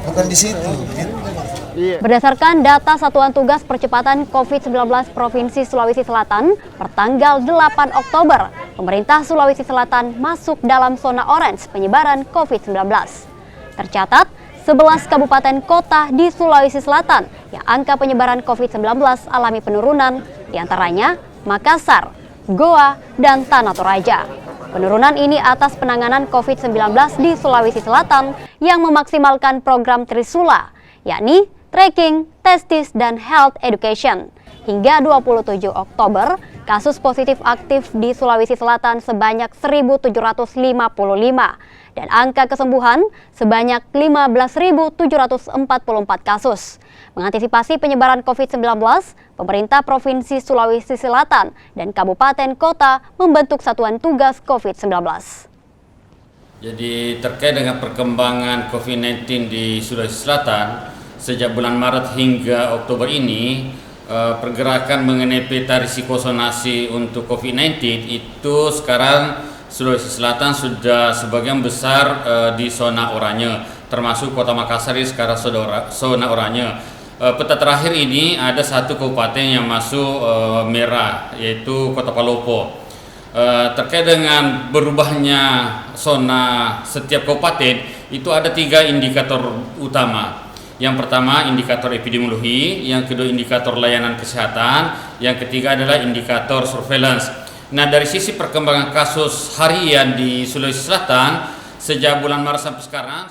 bukan di situ. Berdasarkan data Satuan Tugas Percepatan COVID-19 Provinsi Sulawesi Selatan, pertanggal 8 Oktober, pemerintah Sulawesi Selatan masuk dalam zona orange penyebaran COVID-19. Tercatat, 11 kabupaten kota di Sulawesi Selatan yang angka penyebaran COVID-19 alami penurunan, diantaranya Makassar, Goa, dan Tanah Toraja. Penurunan ini atas penanganan COVID-19 di Sulawesi Selatan yang memaksimalkan program Trisula, yakni tracking, testis, dan health education. Hingga 27 Oktober, kasus positif aktif di Sulawesi Selatan sebanyak 1.755 dan angka kesembuhan sebanyak 15.744 kasus. Mengantisipasi penyebaran COVID-19, pemerintah Provinsi Sulawesi Selatan dan kabupaten kota membentuk satuan tugas COVID-19. Jadi terkait dengan perkembangan COVID-19 di Sulawesi Selatan, sejak bulan Maret hingga Oktober ini, pergerakan mengenai peta risiko zonasi untuk COVID-19 itu sekarang Sulawesi Selatan sudah sebagian besar di zona oranye, termasuk Kota Makassar sekarang zona oranye. Peta terakhir ini ada satu kabupaten yang masuk merah, yaitu Kota Palopo. Terkait dengan berubahnya zona setiap kabupaten, itu ada 3 indikator utama. Yang pertama indikator epidemiologi, yang kedua indikator layanan kesehatan, yang ketiga adalah indikator surveillance. Nah, dari sisi perkembangan kasus harian di Sulawesi Selatan sejak bulan Maret sampai sekarang